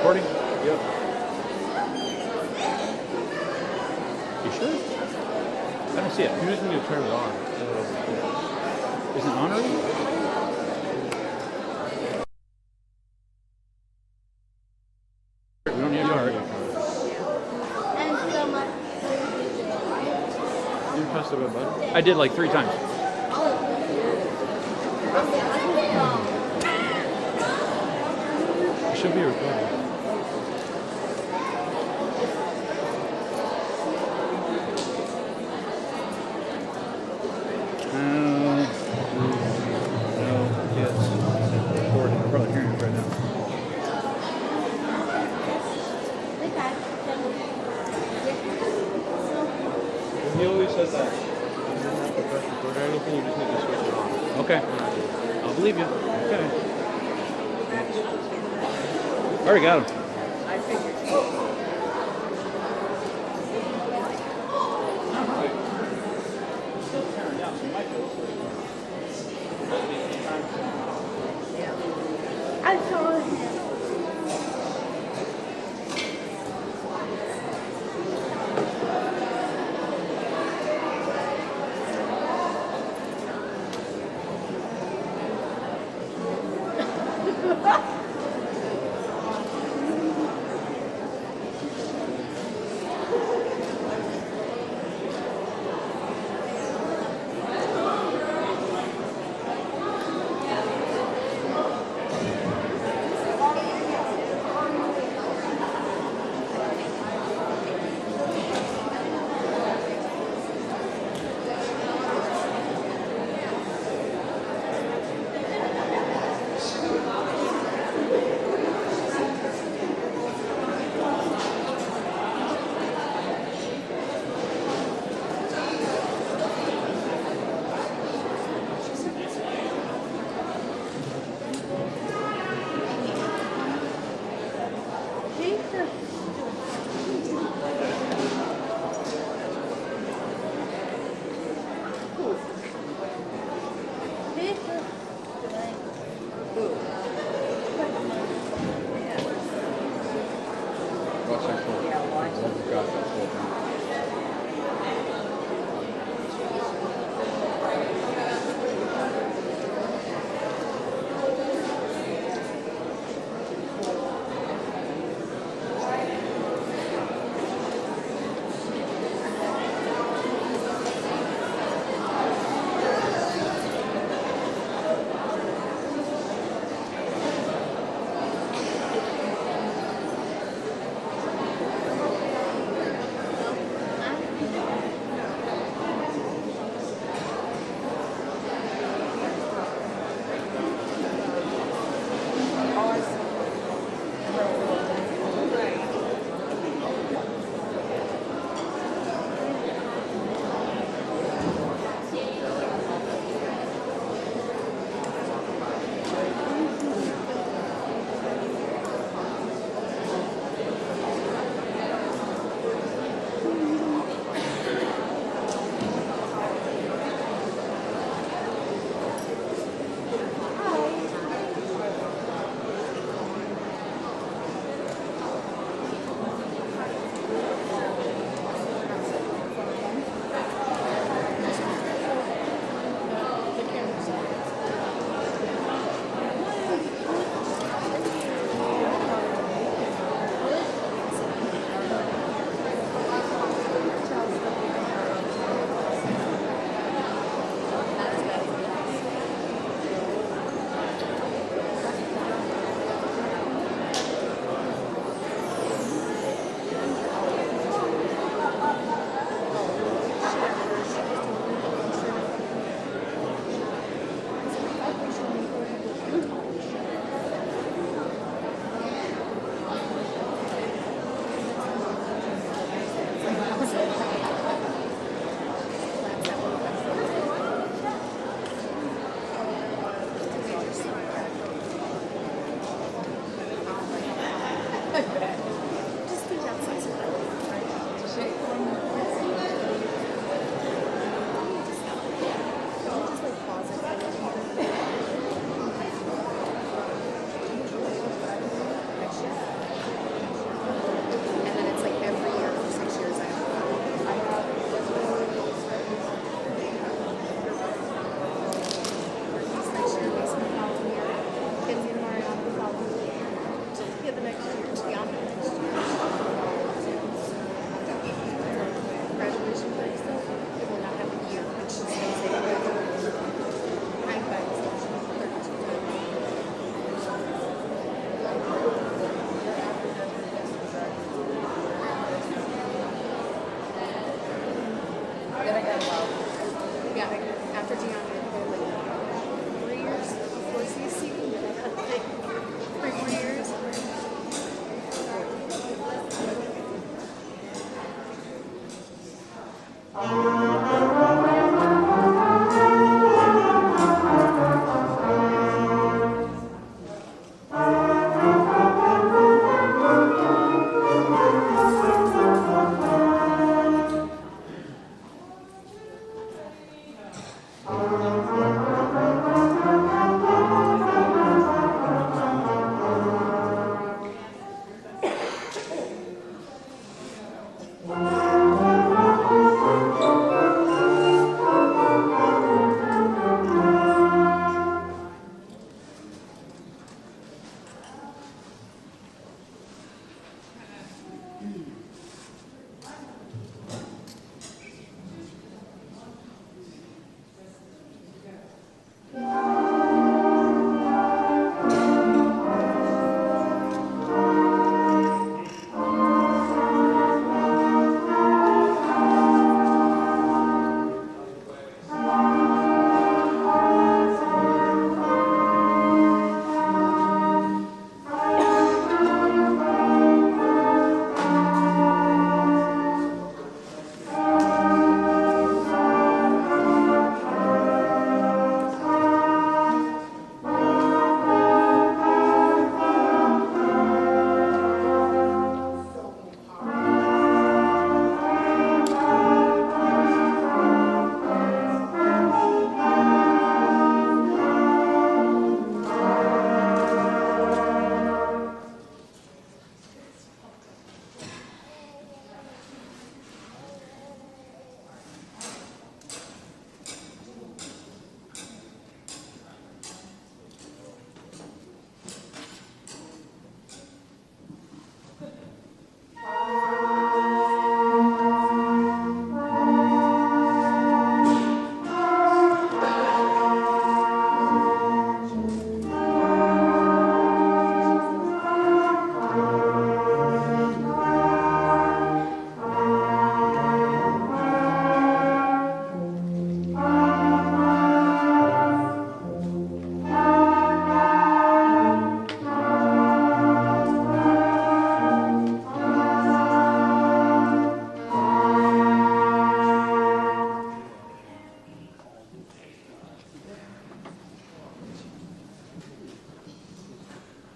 recording? Yep. You sure? I don't see it. You just need to turn it on. Is it on already? We don't need to start. And so much. You press the red button. I did like 3 times. It should be recording. Recording. I'm probably hearing it right now. He always says that. You don't have to press record or anything, you just need to switch it on. Okay. I'll believe you. Okay. Already got him. I saw him. Watch that for it. Oh, God, that's the whole thing.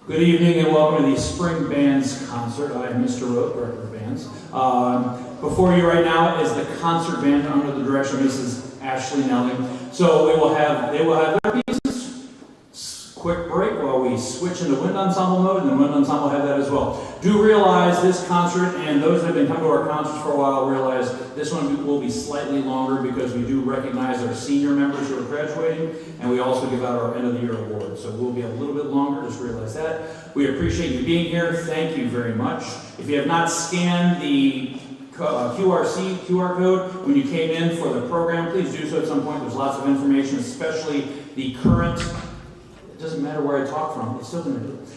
Good evening and welcome to the Spring Bands Concert. I am Mr. Rowe, Director of Bands. Before you right now is the concert band under the direction of Mrs. Ashley Nelling. So they will have their pieces. Quick break while we switch into wind ensemble mode, and the wind ensemble have that as well. Do realize this concert, and those that have been coming to our concerts for a while realize this one will be slightly longer because we do recognize our senior members who are graduating, and we also give out our end of the year award. So we'll be a little bit longer, just realize that. We appreciate you being here. Thank you very much. If you have not scanned the QR code when you came in for the program, please do so at some point. There's lots of information, especially the current, it doesn't matter where I talk from, it's still going to do it.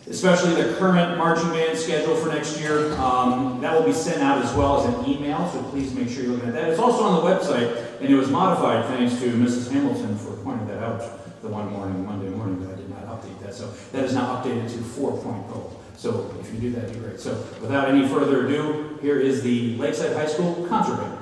Especially the current marching band schedule for next year. That will be sent out as well as an email, so please make sure you're looking at that. It's also on the website, and it was modified thanks to Mrs. Hamilton for pointing that out the one morning, Monday morning, that I did not update that. So that is now updated to 4.0. So if you do that, it'd be great. So without any further ado, here is the Lakeside High School Concert Band.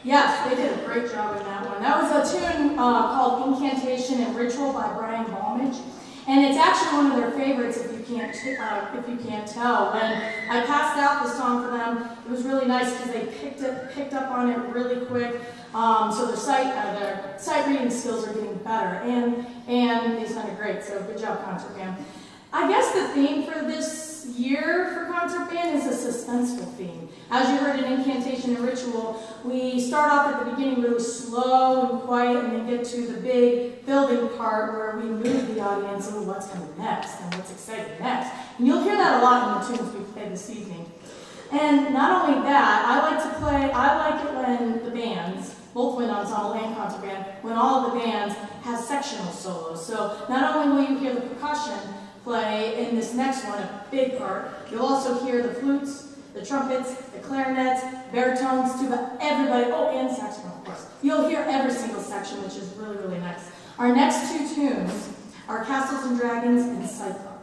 Yes, they did a great job in that one. That was a tune called Incantation and Ritual by Brian Balmage. And it's actually one of their favorites if you can't tell. When I passed out the song for them, it was really nice because they picked up on it really quick. So their sight reading skills are getting better, and they sounded great. So good job, concert band. I guess the theme for this this year for concert band is a suspenseful theme. As you heard in Incantation and Ritual, we start off at the beginning really slow and quiet and then get to the big building part where we move the audience on what's coming next and what's exciting next. And you'll hear that a lot in the tunes we play this evening. And not only that, I like it when the bands, both wind ensemble and concert band, when all of the bands have sectional solos. So not only will you hear the percussion play in this next one, a big part, you'll also hear the flutes, the trumpets, the clarinets, baritones, tuba, everybody, and saxophone, of course. You'll hear every single section, which is really, really nice. Our next two tunes are Castles and Dragons and Cyclone.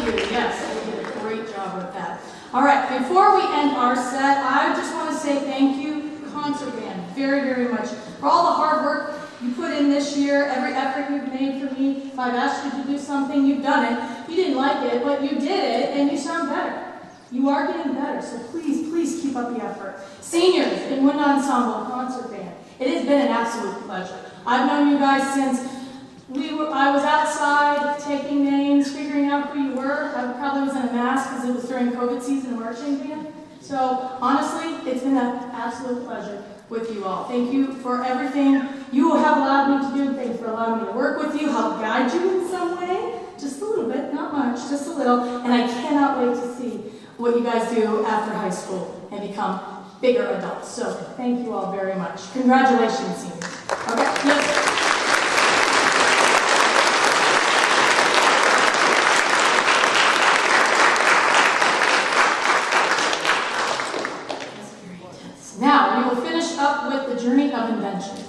you. Yes, you did a great job with that. All right, before we end our set, I just want to say thank you, concert band, very, very much for all the hard work you put in this year, every effort you've made for me. If I've asked you to do something, you've done it. You didn't like it, but you did it, and you sound better. You are getting better, so please, please keep up the effort. Seniors in Wind Ensemble Concert Band, it has been an absolute pleasure. I've known you guys since I was outside taking names, figuring out who you were. I probably was in a mask because it was during COVID season marching band. So honestly, it's been an absolute pleasure with you all. Thank you for everything you have allowed me to do. Thank you for allowing me to work with you, help guide you in some way. Just a little bit, not much, just a little. And I cannot wait to see what you guys do after high school and become bigger adults. So thank you all very much. Congratulations, seniors. Okay, yes. Now, we will finish up with the journey of invention.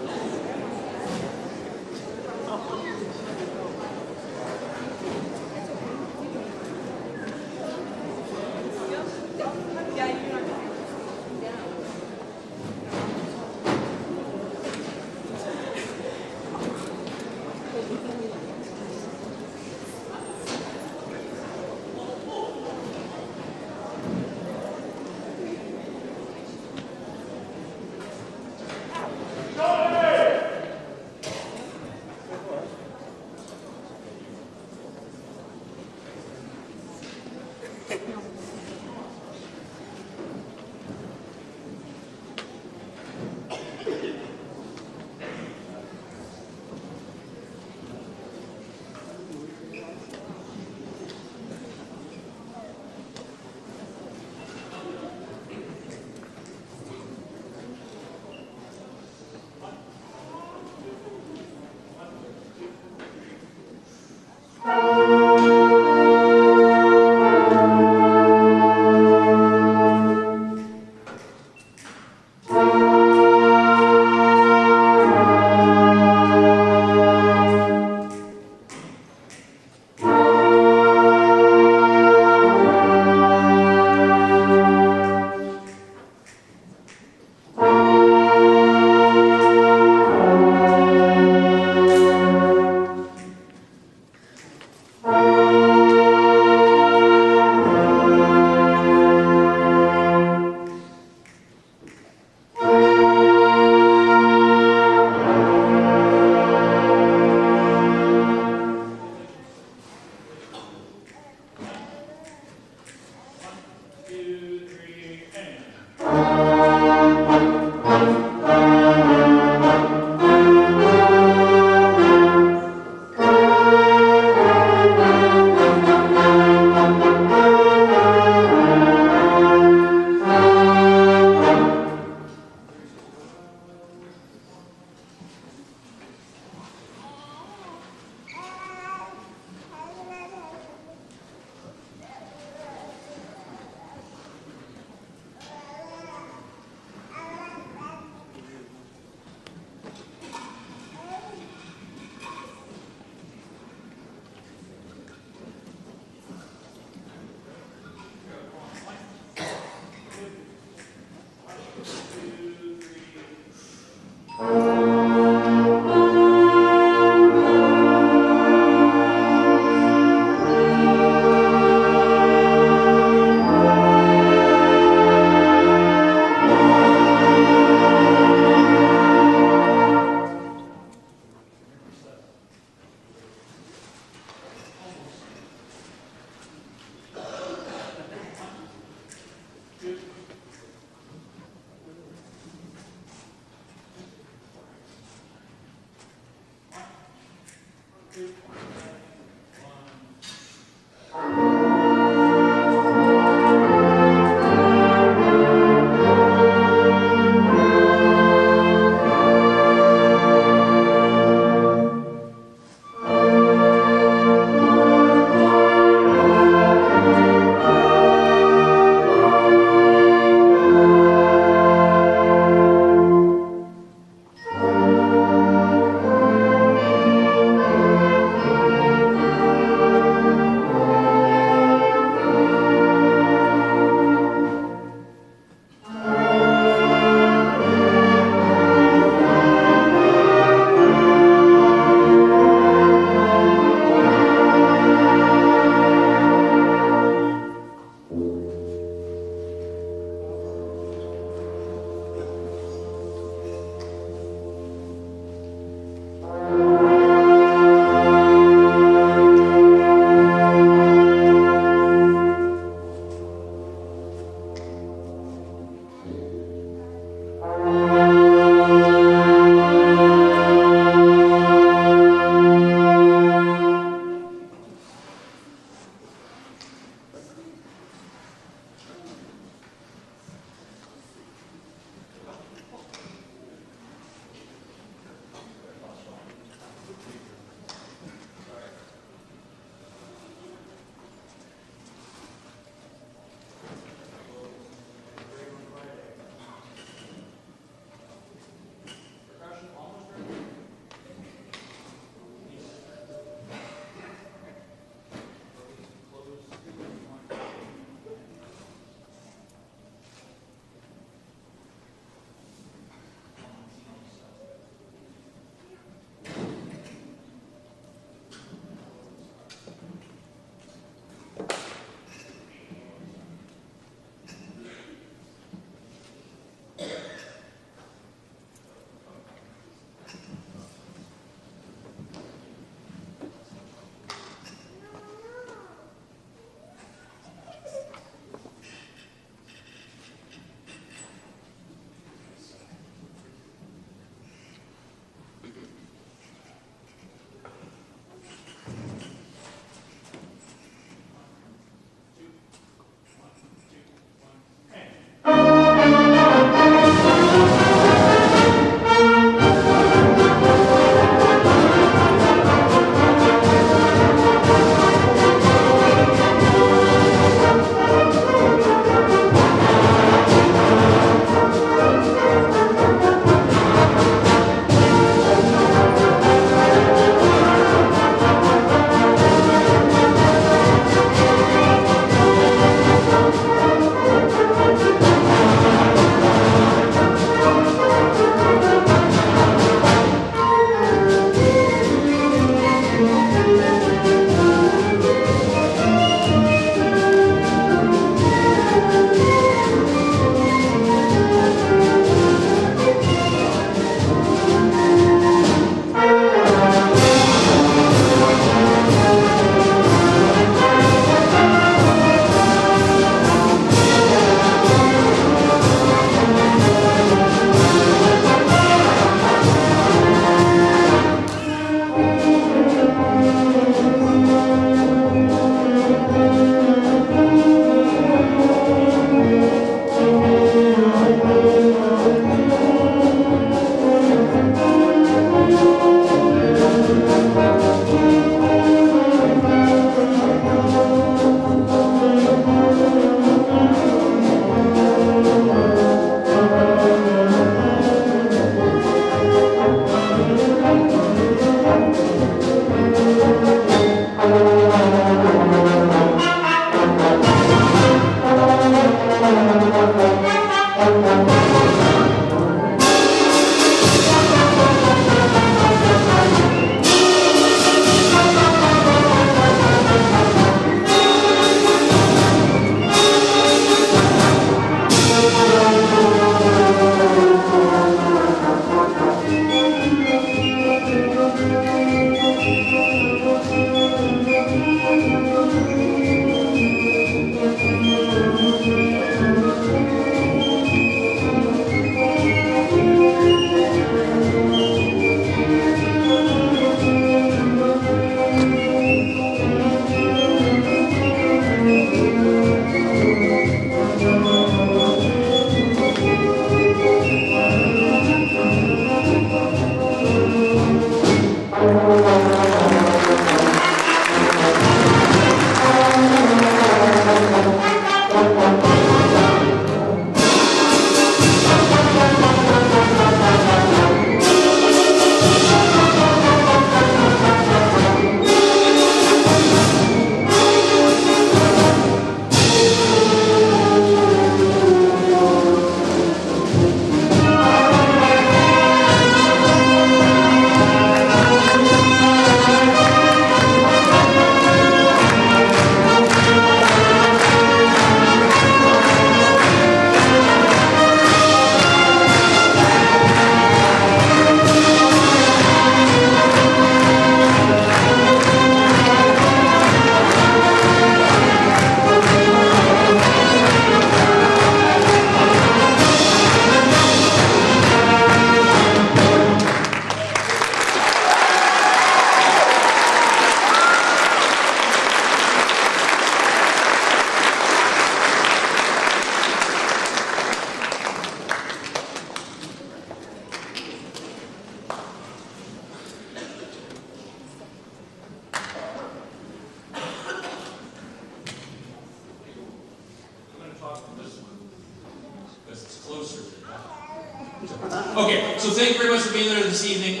Okay, so thank you very much for being there this evening.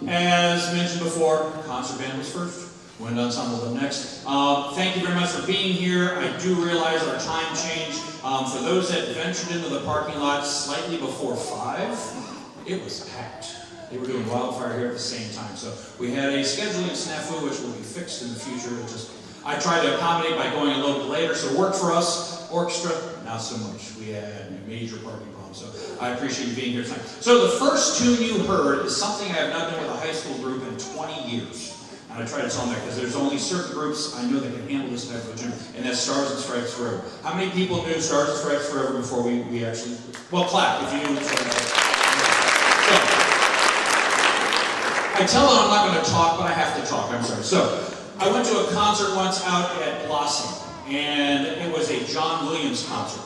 As mentioned before, concert band was first, wind ensemble up next. Thank you very much for being here. I do realize our time changed. For those that ventured into the parking lot slightly before 5, it was packed. They were doing wildfire here at the same time. So we had a scheduling snafu, which will be fixed in the future. I tried to accommodate by going a little bit later, so it worked for us. Orchestra, not so much. We had major parking problems, so I appreciate you being here tonight. So the first tune you heard is something I have not done with a high school group in 20 years. And I try to tell them that because there's only certain groups I know that can handle this type of a tune, and that's Stars and Stripes Forever. How many people knew Stars and Stripes Forever before we actually... Well, clap if you knew. So, I tell them I'm not going to talk, but I have to talk. I'm sorry. So, I went to a concert once out at Blossom, and it was a John Williams concert.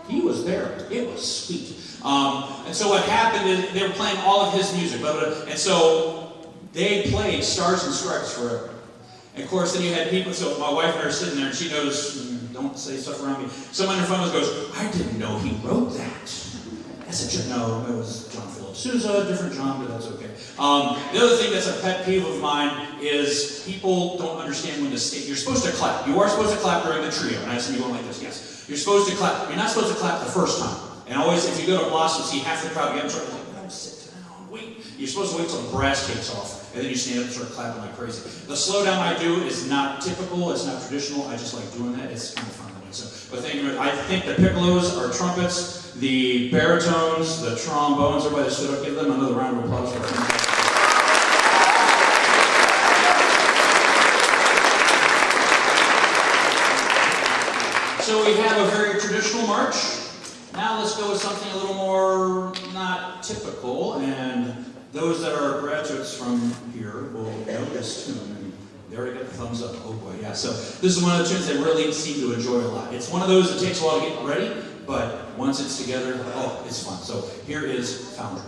He was there. It was sweet. And so what happened is they were playing all of his music, and so they played Stars and Stripes Forever. And of course, then you had people, so my wife and I are sitting there, and she goes, don't say stuff around me. Someone in front of us goes, I didn't know he wrote that. I said, no, it was John Philip Sousa, different John, but that's okay. The other thing that's a pet peeve of mine is people don't understand when to state. You're supposed to clap. You are supposed to clap during the trio. And I have some people like this, yes. You're supposed to clap. You're not supposed to clap the first time. And always, if you go to Blossom, see half the crowd get in trouble. Like, no, sit down, wait. You're supposed to wait till the brass takes off, and then you stand up and start clapping like crazy. The slowdown I do is not typical. It's not traditional. I just like doing that. It's kind of fun. So, but thank you. I think the piccolos are trumpets, the baritones, the trombones. Everybody stood up. Give them another round of applause for them. So we have a very traditional march. Now let's go with something a little more not typical, and those that are graduates from here will know this tune. They already got the thumbs up. Oh boy, yeah. So this is one of the tunes they really seem to enjoy a lot. It's one of those that takes a while to get ready, but once it's together, oh, it's fun. So here is Foundry.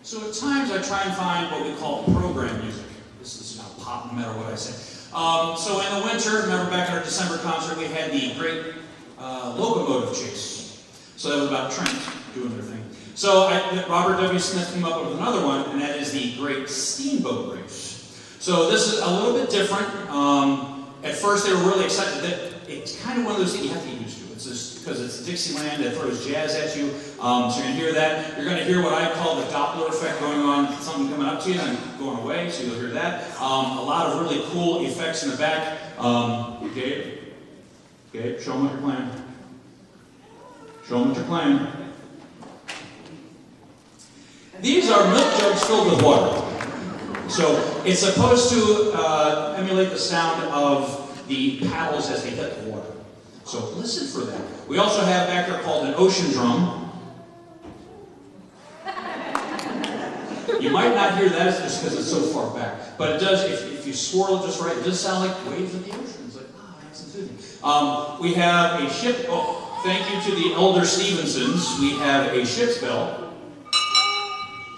So at times I try and find what we call program music. This is not pop, no matter what I say. So in the winter, remember back at our December concert, we had the great locomotive chase. So that was about Trent doing their thing. So Robert W. Smith came up with another one, and that is the Great Steamboat Race. So this is a little bit different. At first they were really excited. That it's kind of one of those things you have to get used to. It's just because it's Dixieland that throws jazz at you. So you're going to hear that. You're going to hear what I call the Doppler effect going on. Something coming up to you and going away, so you'll hear that. A lot of really cool effects in the back. Gabe, show them what you're playing. Show them what you're playing. These are milk jugs filled with water. So it's supposed to emulate the sound of the paddles as they hit the water. So listen for that. We also have back there called an ocean drum. You might not hear that just because it's so far back. But it does, if you swirl it just right, it does sound like waves of the ocean. It's like, that's soothing. We have a ship, thank you to the elder Stevensons. We have a ship's bell.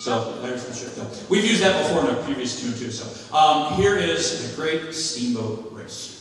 So, there's the ship bell. We've used that before in a previous tune too. So, here is the Great Steamboat Race.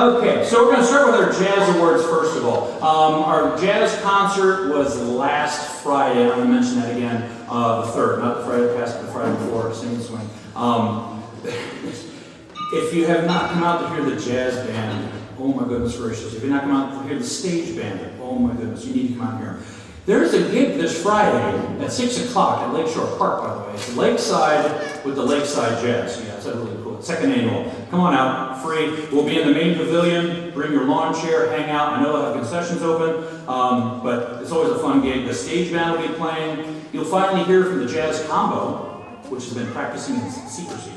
Okay, so we're going to start with our Jazz Awards first of all. Our jazz concert was last Friday. I'm going to mention that again, the 3rd, not the Friday past, but the Friday before, Sing Swing. If you have not come out to hear the jazz band, oh my goodness gracious. If you've not come out to hear the stage band, oh my goodness, you need to come out here. There's a gig this Friday at 6 o'clock at Lakeshore Park, by the way. It's Lakeside with the Lakeside Jazz. Yeah, it's really cool. 2nd annual. Come on out, free. We'll be in the main pavilion. Bring your lawn chair, hang out. I know they'll have concessions open, but it's always a fun gig. The stage band will be playing. You'll finally hear from the jazz combo, which has been practicing in secrecy.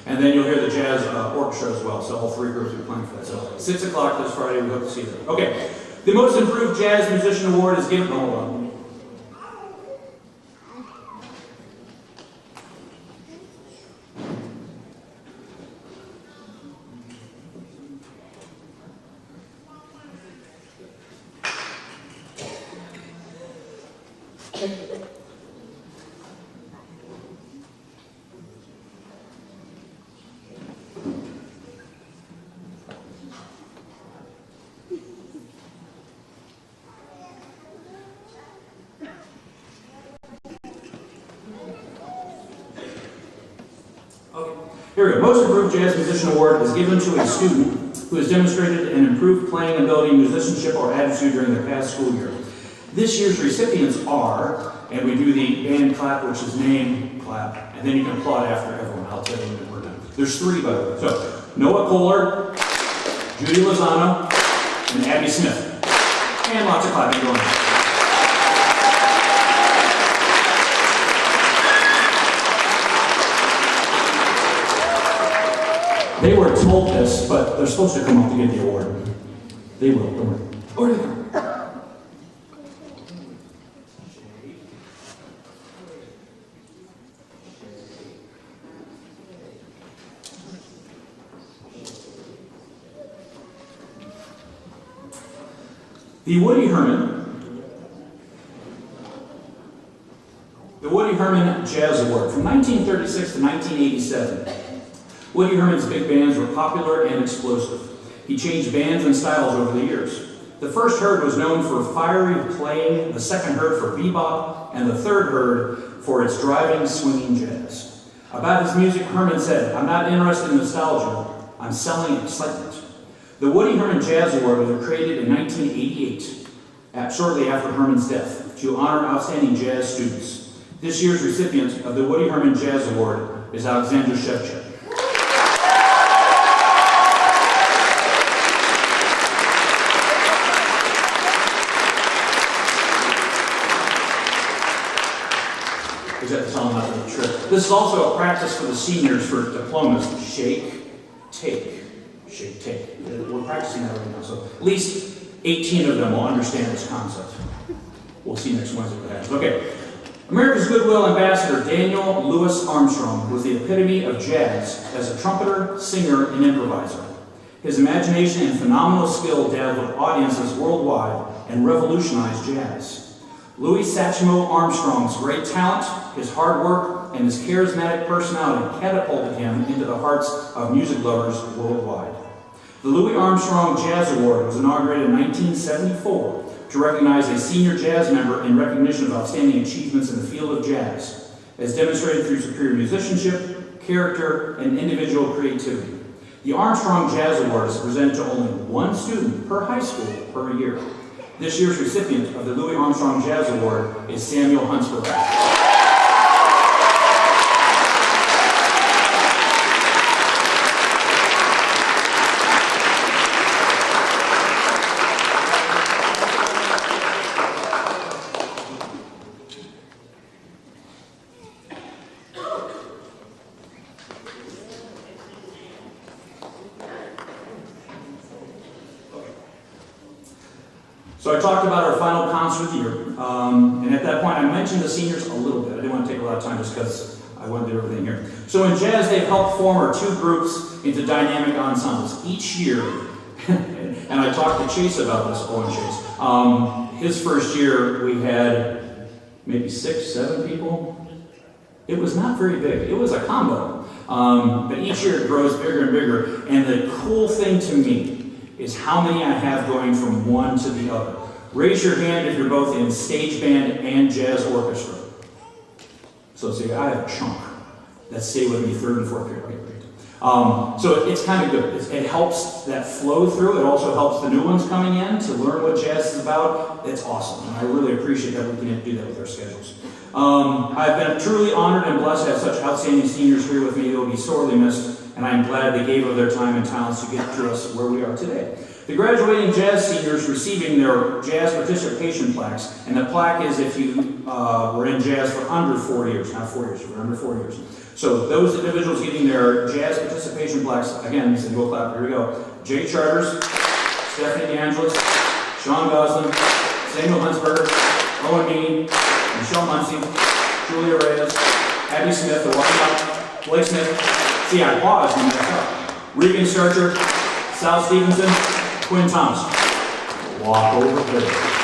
And then you'll hear the jazz orchestra as well. So all 3 groups will be playing for that. So 6 o'clock this Friday. We hope to see you there. Okay. The Most Improved Jazz Musician Award is given. Hold on. Here we go. Most Improved Jazz Musician Award is given to a student who has demonstrated an improved playing ability, musicianship, or attitude during their past school year. This year's recipients are, and we do the band clap, which is name clap, and then you can applaud after everyone. I'll tell you when we're done. There's 3, by the way. So, Noah Kohler, Judy Lozano, and Abby Smith. And lots of clapping going on. They were told this, but they're supposed to come up to get the award. They will, don't worry. Oh, there they come. The Woody Herman Jazz Award from 1936 to 1987. Woody Herman's big bands were popular and explosive. He changed bands and styles over the years. The first herd was known for fiery playing, the second herd for bebop, and the third herd for its driving, swinging jazz. About his music, Herman said, "I'm not interested in nostalgia, I'm selling excitement." The Woody Herman Jazz Award was created in 1988, shortly after Herman's death, to honor outstanding jazz students. This year's recipient of the Woody Herman Jazz Award is Alexander Shevchuk. This is also a practice for the seniors for diplomas. Shake, take. Shake, take. We're practicing that right now, so at least 18 of them will understand this concept. We'll see next Wednesday what happens. Okay. America's Goodwill Ambassador Daniel Louis Armstrong was the epitome of jazz as a trumpeter, singer, and improviser. His imagination and phenomenal skill dazzled audiences worldwide and revolutionized jazz. Louis Satchmo Armstrong's great talent, his hard work, and his charismatic personality catapulted him into the hearts of music lovers worldwide. The Louis Armstrong Jazz Award was inaugurated in 1974 to recognize a senior jazz member in recognition of outstanding achievements in the field of jazz, as demonstrated through superior musicianship, character, and individual creativity. The Armstrong Jazz Award is presented to only 1 student per high school per year. This year's recipient of the Louis Armstrong Jazz Award is Samuel Huntsberger. So I talked about our final concert of the year, and at that point I mentioned the seniors a little bit. I didn't want to take a lot of time just because I wanted to do everything here. So in jazz, they've helped form our 2 groups into dynamic ensembles each year. And I talked to Chase about this, Owen Chase. His first year, we had maybe 6, 7 people. It was not very big. It was a combo. But each year it grows bigger and bigger. And the cool thing to me is how many I have going from one to the other. Raise your hand if you're both in stage band and jazz orchestra. So say, I have a chunk. Let's stay with me, third and fourth period. Okay, great. So it's kind of good. It helps that flow through. It also helps the new ones coming in to learn what jazz is about. It's awesome, and I really appreciate that we can do that with our schedules. I've been truly honored and blessed to have such outstanding seniors here with me. They will be sorely missed, and I'm glad they gave of their time and talents to get to us where we are today. The graduating jazz seniors receiving their jazz participation plaques, and the plaque is if you were in jazz for under 4 years, not 4 years, you were under 4 years. So those individuals getting their jazz participation plaques, again, single clap, here we go. Jay Charters, Stephanie DeAngelis, Sean Goslin, Samuel Hunsberger, Owen Meany, Michelle Muncie, Julia Reyes, Abby Smith, the walkout, Blake Smith, see I paused when I up. Regan Starcher, Sal Stevenson, Quinn Thomas. Walk over there.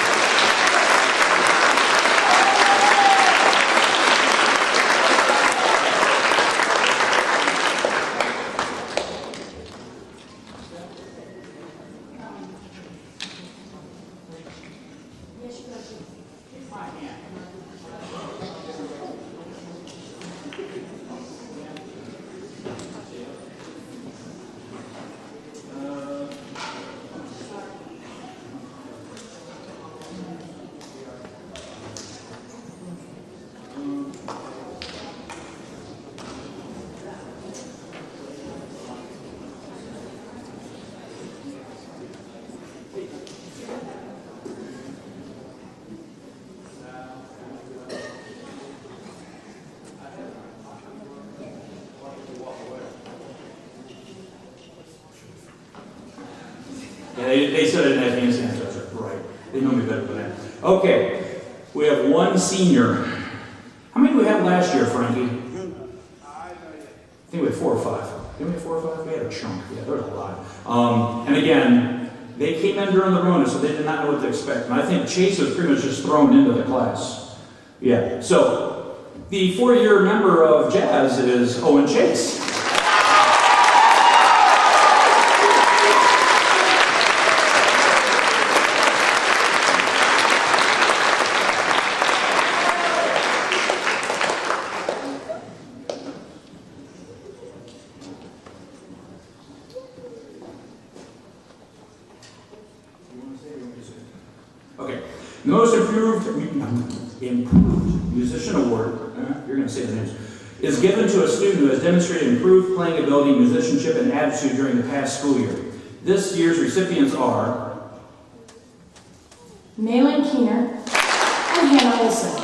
They said I didn't have hand sanitizer. Right. They know me better than that. Okay. We have one senior. How many did we have last year, Frankie? I think we had 4 or 5. Didn't we have 4 or 5? We had a chunk. Yeah, there was a lot. And again, they came in during the Rona, so they did not know what to expect. And I think Chase was pretty much just thrown into the class. Yeah. So, the 4-year member of jazz is Owen Chase. Okay, the most improved musician award, you're going to say the names, is given to a student who has demonstrated improved playing ability, musicianship, and attitude during the past school year. This year's recipients are Malin Keener and Hannah Olson.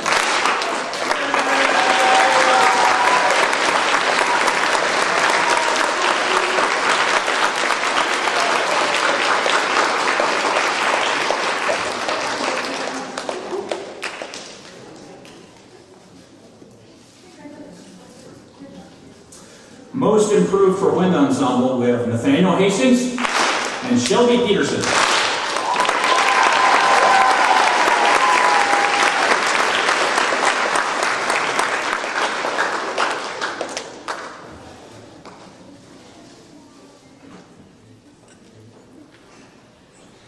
most improved for wind ensemble. We have Nathaniel Hastings and Shelby Peterson.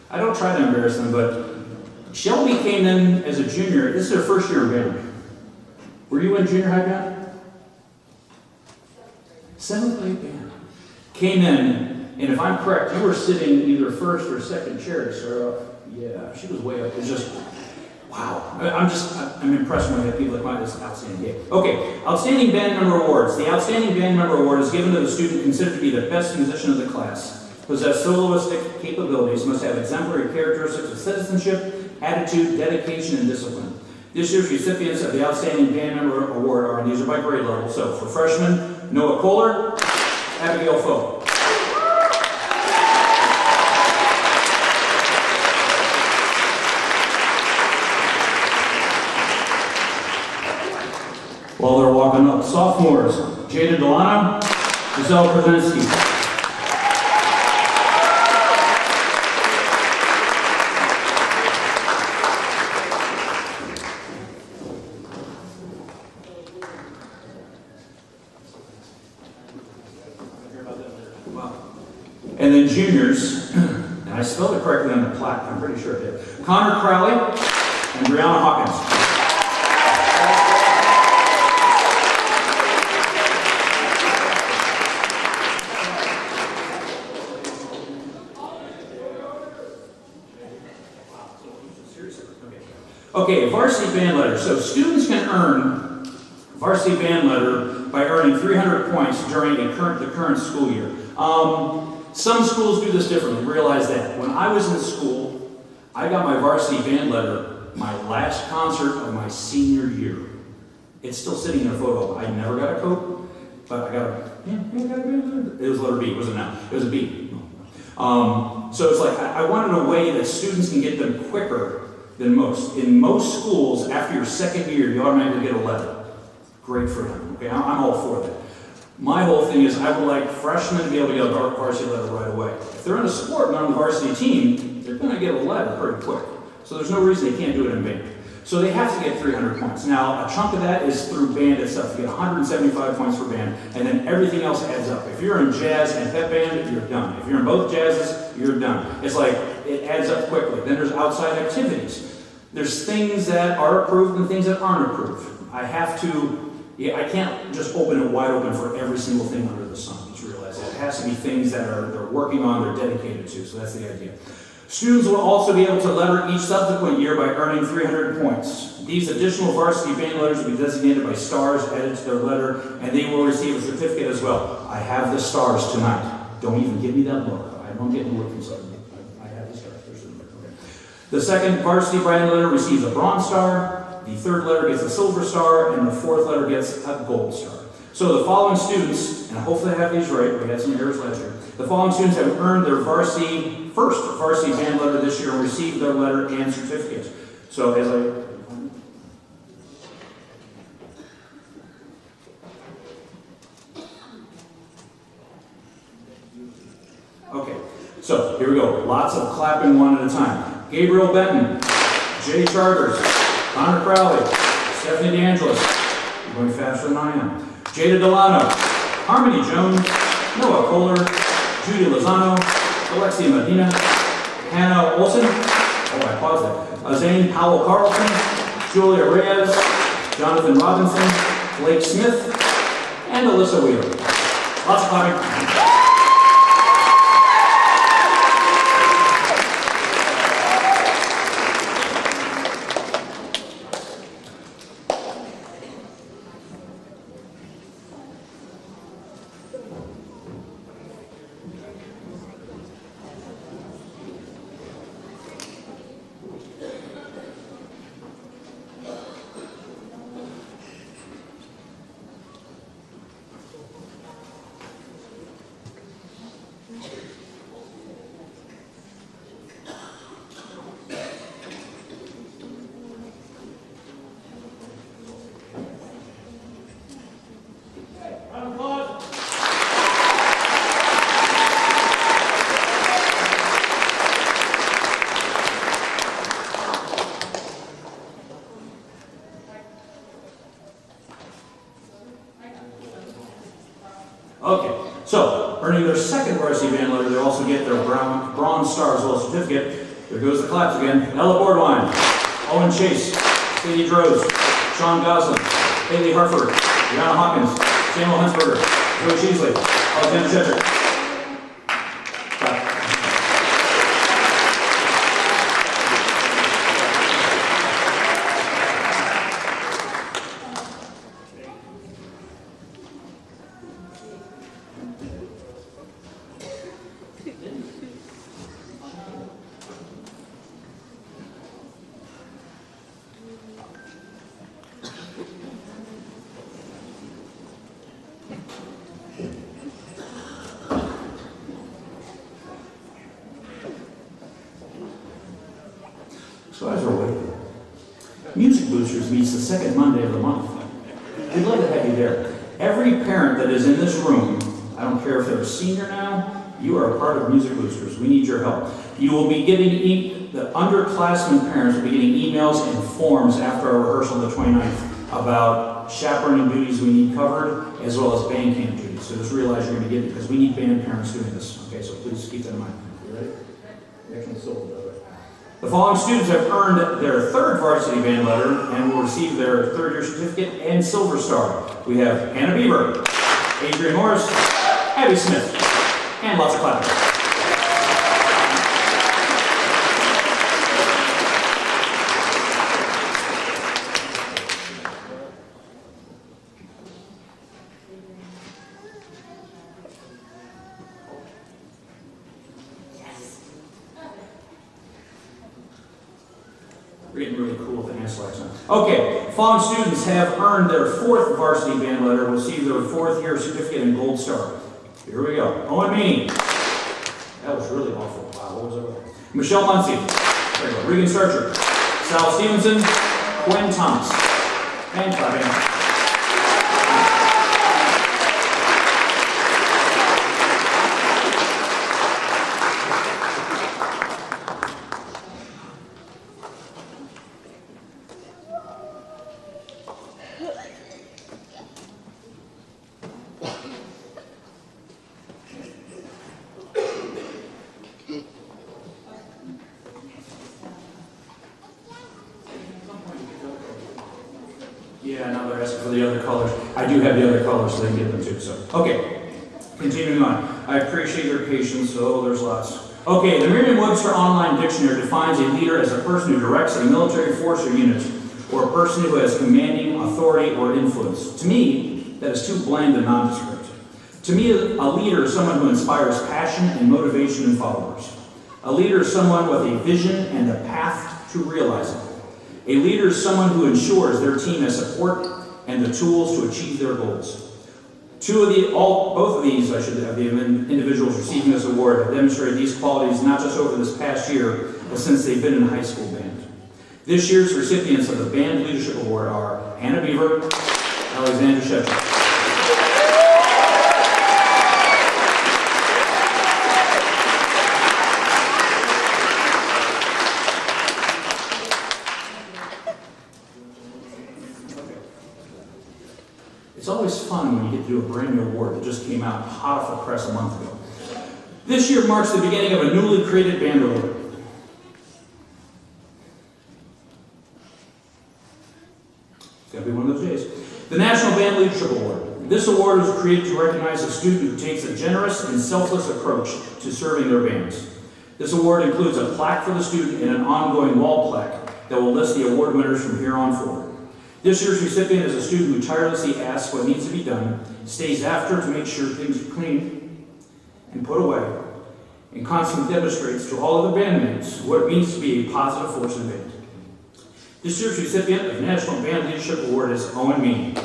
I don't try to embarrass them, but Shelby came in as a junior. This is her first year in band. Were you in junior high band? 7th grade band. Came in, and if I'm correct, you were sitting either first or second chair to start off. Yeah, she was way up. It's just, wow. I'm impressed when we have people like mine. This is outstanding game. Okay, outstanding band member awards. The outstanding band member award is given to the student considered to be the best musician of the class. Possess soloistic capabilities, must have exemplary characteristics of citizenship, attitude, dedication, and discipline. This year's recipients of the Outstanding Band Member Award are, and these are by grade level. So for freshmen, Noah Kohler, Abigail Foe. While they're walking up, sophomores, Jada Delano, Giselle Krasinski. And then juniors, now And I spelled it correctly on the plaque, I'm pretty sure it did. Connor Crowley and Brianna Hawkins. Okay, varsity band letter. So students can earn varsity band letter by earning 300 points during the current school year. Some schools do this differently, realize that. When I was in school, I got my varsity band letter my last concert of my senior year. It's still sitting in a photo. I never got a coat, but I got a, it was letter B, wasn't it? It was a B. So it's like, I wanted a way that students can get them quicker than most. In most schools, after your second year, you automatically get a letter. Great for them, okay? I'm all for that. My whole thing is I would like freshmen to be able to get a varsity letter right away. If they're in a sport and on the varsity team, they're going to get a letter pretty quick. So there's no reason they can't do it in band. So they have to get 300 points. Now, a chunk of that is through band itself. You get 175 points for band, and then everything else adds up. If you're in jazz and pep band, you're done. If you're in both jazzes, you're done. It's like, it adds up quickly. Then there's outside activities. There's things that are approved and things that aren't approved. I can't just open it wide open for every single thing under the sun. Just realize that. It has to be things that they're working on, they're dedicated to. So that's the idea. Students will also be able to letter each subsequent year by earning 300 points. These additional varsity band letters will be designated by stars added to their letter, and they will receive a certificate as well. I have the stars tonight. Don't even give me that look. I don't get the look from somebody. I have the stars. Okay. The second varsity band letter receives a bronze star. The third letter gets a silver star, and the fourth letter gets a gold star. So the following students, and hopefully I have these right, we had some errors last year. The following students have earned their first varsity band letter this year and received their letter and certificate. So as Okay, so here we go. Lots of clapping one at a time. Gabriel Benton, Jay Charters, Connor Crowley, Stephanie DeAngelis, you're going faster than I am. Jada Delano, Harmony Jones, Noah Kohler, Judy Lozano, Alexia Medina, Hannah Olson, I paused that. Zane Powell Carlson, Julia Reyes, Jonathan Robinson, Blake Smith, and Alyssa Wheeler. Lots of clapping. Okay, so earning their second varsity band letter, they also get their bronze star as well as certificate. There goes the claps again. Ella Bordwine, Owen Chase, Sadie Droz, Sean Goslin, Haley Harford, Brianna Hawkins, Samuel Hensberger, Joe Cheesley, Alexander Shedrick. So as we're waiting, Music Boosters meets the second Monday of the month. We'd love to have you there. Every parent that is in this room, I don't care if they're a senior now, you are a part of Music Boosters. We need your help. You will be getting, the underclassmen parents will be getting emails and forms after our rehearsal on the 29th about chaperoning duties we need covered, as well as band camp duties. So just realize you're going to get it because we need band parents doing this. Okay, so please keep that in mind. You ready? Excellent silver, by the way. The following students have earned their third varsity band letter and will receive their third-year certificate and silver star. We have Hannah Beaver, Adrian Morris, Abby Smith, and lots of clapping. We're getting really cool with the hand selects now. Okay, following students have earned their fourth varsity band letter and will receive their fourth-year certificate and gold star. Here we go. Owen Meany. That was really awful. Wow, what was that? Michelle Muncie. There we go. Regan Starcher. Sal Stevenson. Quinn Thomas. And clapping. Yeah, now they're asking for the other colors. I do have the other colors, so they can get them too. So, okay, continuing on. I appreciate your patience. Oh, there's lots. Okay, the Merriam-Webster Online Dictionary defines a leader as a person who directs a military force or unit, or a person who has commanding authority or influence. To me, that is too bland and nondescript. To me, a leader is someone who inspires passion and motivation in followers. A leader is someone with a vision and a path to realize it. A leader is someone who ensures their team has support and the tools to achieve their goals. Both of these, I should have, the individuals receiving this award have demonstrated these qualities not just over this past year, but since they've been in high school band. This year's recipients of the Band Leadership Award are Hannah Beaver, Alexander Shevchuk. It's always fun when you get to do a brand new award that just came out hot off the press a month ago. This year marks the beginning of a newly created band award. It's going to be one of those days. The National Band Leadership Award. This award was created to recognize a student who takes a generous and selfless approach to serving their bands. This award includes a plaque for the student and an ongoing wall plaque that will list the award winners from here on forward. This year's recipient is a student who tirelessly asks what needs to be done, stays after to make sure things are clean and put away, and constantly demonstrates to all other bandmates what it means to be a positive force in the band. This year's recipient of the National Band Leadership Award is Owen Meany.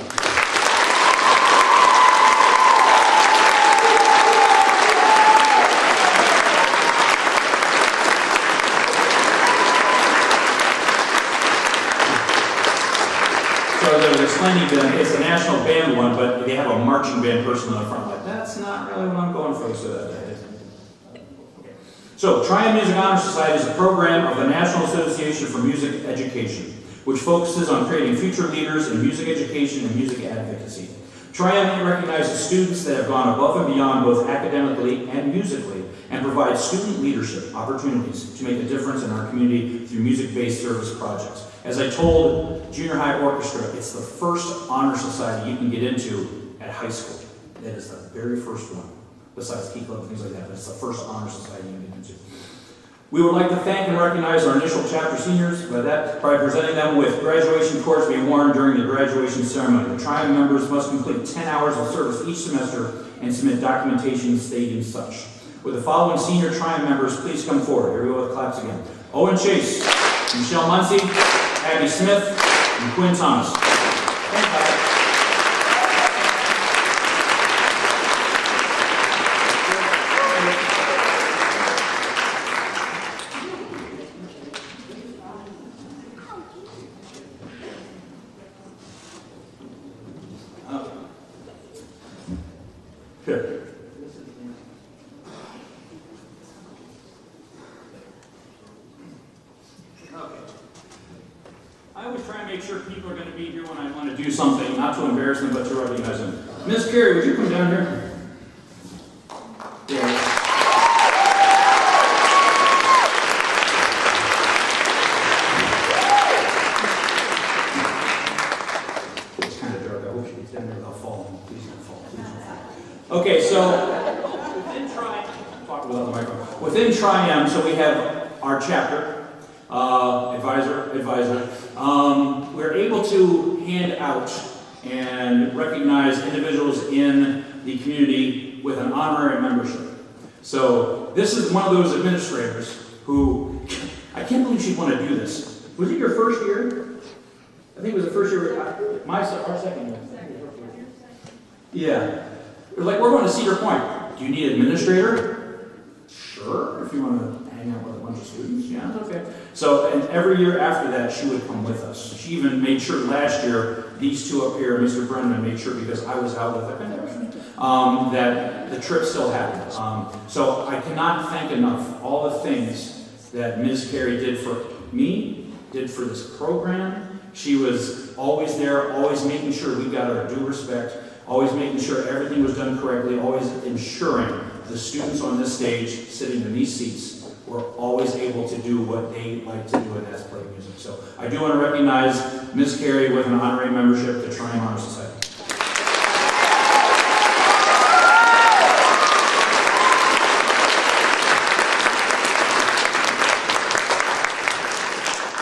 It's a national band one, but they have a marching band person on the front. Like, that's not really what I'm going for. So, Triumph Music Honor Society is a program of the National Association for Music Education, which focuses on creating future leaders in music education and music advocacy. Triumph recognizes students that have gone above and beyond both academically and musically, and provides student leadership opportunities to make a difference in our community through music-based service projects. As I told junior high orchestra, it's the first honor society you can get into at high school. That is the very first one, besides Key Club and things like that. That's the first honor society you can get into. We would like to thank and recognize our initial chapter seniors by presenting them with graduation cords to be worn during the graduation ceremony. The Triumph members must complete 10 hours of service each semester and submit documentation stating such. With the following senior Triumph members, please come forward. Here we go with claps again. Owen Chase, Michelle Muncie, Abby Smith, and Quinn Thomas. Here. I always try and make sure people are going to be here when I want to do something, not to embarrass them, but to recognize them. Miss Carey, would you come down here? Yeah. Within Tri-M, so we have our chapter, advisor. We're able to hand out and recognize individuals in the community with an honorary membership. So this is one of those administrators who, I can't believe she'd want to do this. Was it your first year? I think it was the first year, our second year. Yeah. It was like, we're going to Cedar Point. Do you need an administrator? Sure, if you want to hang out with a bunch of students. Yeah, that's okay. So, and every year after that, she would come with us. She even made sure last year, these two up here, Mr. Brennan, made sure because I was out with the convention, that the trip still happened. So I cannot thank enough all the things that Ms. Carey did for me, did for this program. She was always there, always making sure we got our due respect, always making sure everything was done correctly, always ensuring the students on this stage, sitting in these seats, were always able to do what they like to do, and that's play music. So I do want to recognize Ms. Carey with an honorary membership to Tri-M Honor Society.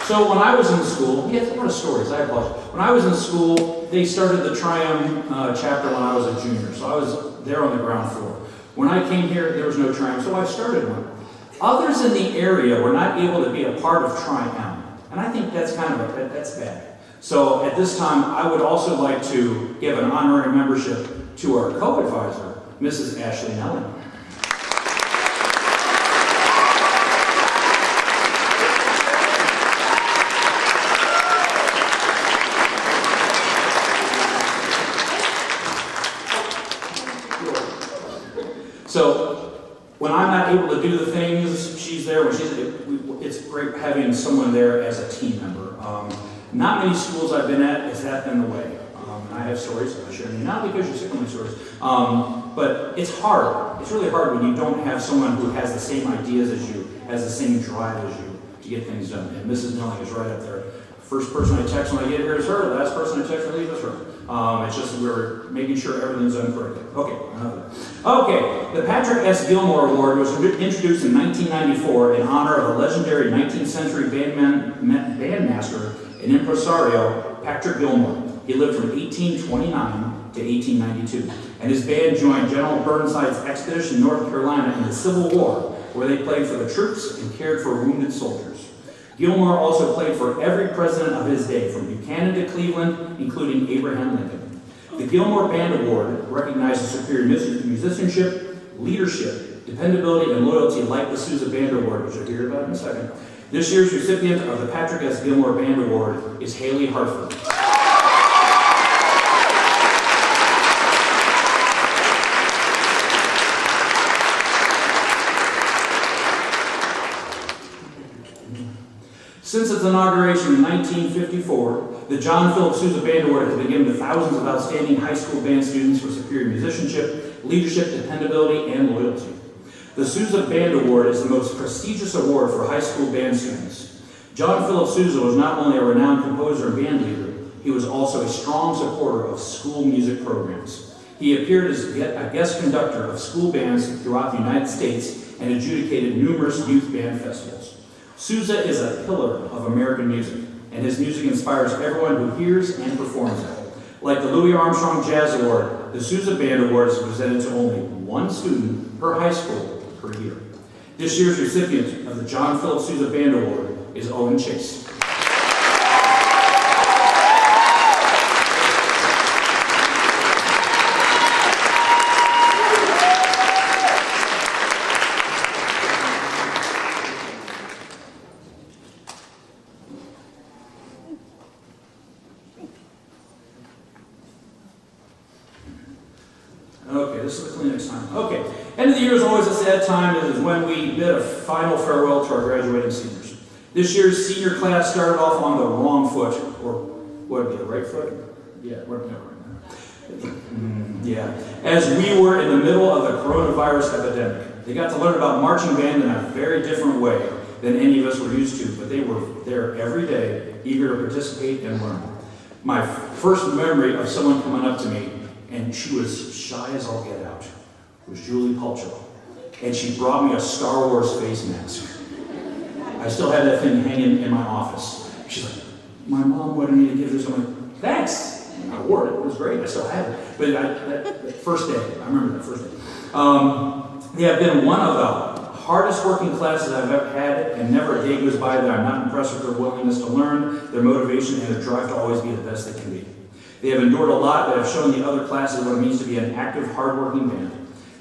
So when I was in school, yes, what are stories? I apologize. When I was in school, they started the Tri-M chapter when I was a junior. So I was there on the ground floor. When I came here, there was no Tri-M, so I started one. Others in the area were not able to be a part of Tri-M, and I think that's that's bad. So at this time, I would also like to give an honorary membership to our co-advisor, Mrs. Ashley Nelling. So when I'm not able to do the things, she's there. It's great having someone there as a team member. Not many schools I've been at has that been the way. I have stories I'll share, not because you're sick of my stories, but it's hard. It's really hard when you don't have someone who has the same ideas as you, has the same drive as you to get things done. And Mrs. Nelling is right up there. First person I text when I get here is her. Last person I text when I leave is her. It's just we're making sure everything's done correctly. Okay, the Patrick S. Gilmore Award was introduced in 1994 in honor of the legendary 19th century bandmaster and impresario Patrick Gilmore. He lived from 1829 to 1892, and his band joined General Burnside's expedition in North Carolina in the Civil War, where they played for the troops and cared for wounded soldiers. Gilmore also played for every president of his day, from Buchanan to Cleveland, including Abraham Lincoln. The Gilmore Band Award recognizes superior musicianship, leadership, dependability, and loyalty like the Sousa Band Award, which you'll hear about in a second. This year's recipient of the Patrick S. Gilmore Band Award is Haley Hartford. Since its inauguration in 1954, the John Philip Sousa Band Award has been given to thousands of outstanding high school band students for superior musicianship, leadership, dependability, and loyalty. The Sousa Band Award is the most prestigious award for high school band students. John Philip Sousa was not only a renowned composer and band leader, he was also a strong supporter of school music programs. He appeared as a guest conductor of school bands throughout the United States and adjudicated numerous youth band festivals. Sousa is a pillar of American music, and his music inspires everyone who hears and performs it. Like the Louis Armstrong Jazz Award, the Sousa Band Award is presented to only one student per high school per year. This year's recipient of the John Philip Sousa Band Award is Owen Chase. Okay, this is the Kleenex time. Okay, end of the year is always a sad time. It is when we bid a final farewell to our graduating seniors. This year's senior class started off on the wrong foot, or what would be the right foot? Yeah, yeah. As we were in the middle of the coronavirus epidemic, they got to learn about marching band in a very different way than any of us were used to, but they were there every day, eager to participate and learn. My first memory of someone coming up to me, and she was shy as all get out, It was Julie Pulcher. And she brought me a Star Wars face mask. I still have that thing hanging in my office. She's like, my mom wanted me to give this. I'm like, thanks. And I wore it. It was great. I still have it. But that first day, I remember that first day. They have been one of the hardest working classes I've ever had, and never a day goes by that I'm not impressed with their willingness to learn, their motivation, and their drive to always be the best they can be. They have endured a lot that have shown the other classes what it means to be an active, hard-working band.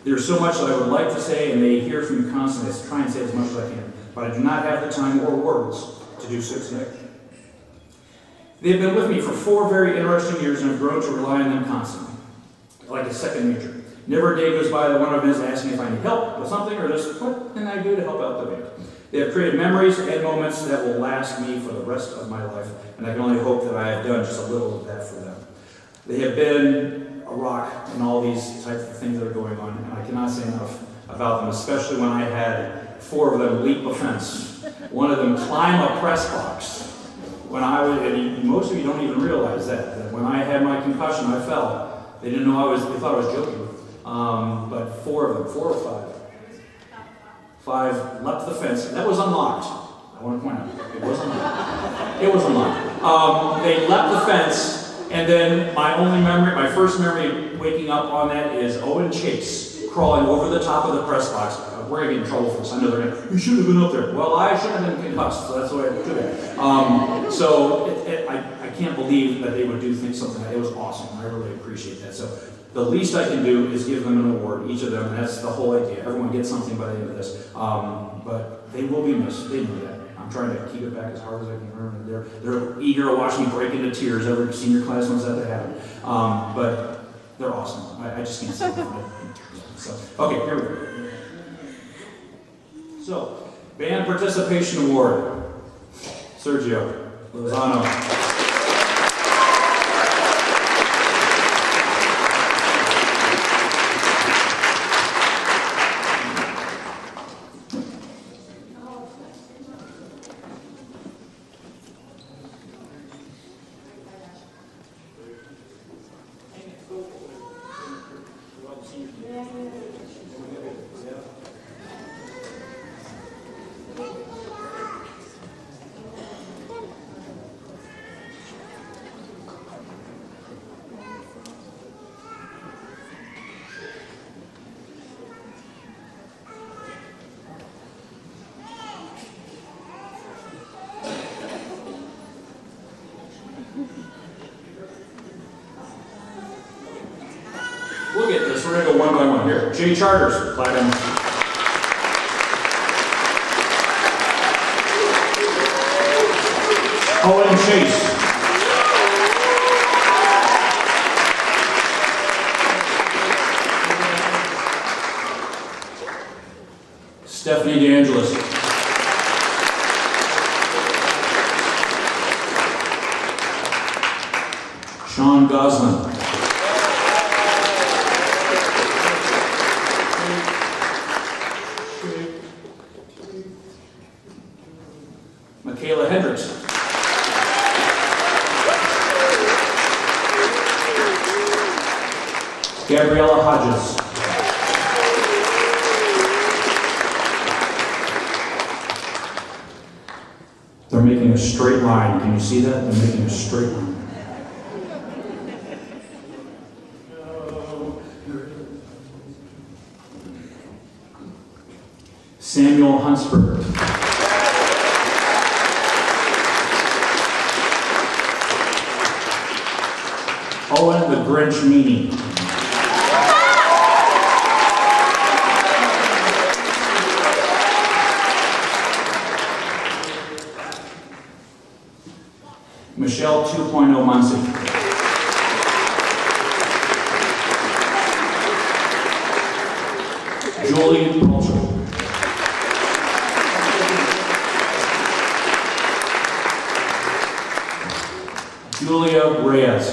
There's so much that I would like to say, and they hear from you constantly. I try and say as much as I can, but I do not have the time or words to do so today. They've been with me for 4 very interesting years, and I've grown to rely on them constantly, like a second nature. Never a day goes by that one of them is asking if I need help with something, or just what can I do to help out the band. They have created memories and moments that will last me for the rest of my life, and I can only hope that I have done just a little of that for them. They have been a rock in all these types of things that are going on, and I cannot say enough about them, especially when I had 4 of them leap a fence, one of them climb a press box. When I was, and most of you don't even realize that when I had my concussion, I fell. They didn't know they thought I was joking. But 4 of them, 4 or 5 leapt the fence. That was unlocked. I want to point out, it was unlocked. It was unlocked. They leapt the fence. And then my first memory waking up on that is Owen Chase crawling over the top of the press box. We're going to get in trouble for this. I know they're going to, you should have been up there. Well, I should have been concussed, so that's the way I did it. So I can't believe that they would do something like that. It was awesome. I really appreciate that. So the least I can do is give them an award, each of them, and that's the whole idea. Everyone gets something by the end of this. But they will be missed. They know that. I'm trying to keep it back as hard as I can remember. They're eager to watch me break into tears. Every senior class wants that to happen. But they're awesome. I just can't say that. So, okay, here we go. So, Band Participation Award. Sergio Lozano. We'll get this. We're going to go one by one here. Jay Charters, platinum. Owen Chase. Stephanie DeAngelis. Sean Goslin. Michaela Hendricks. Gabriella Hodges. They're making a straight line. Can you see that? They're making a straight line. Samuel Huntsberger. Owen the Grinch Meanie. Michelle 2.0 Muncie. Julie Pulcher. Julia Reyes.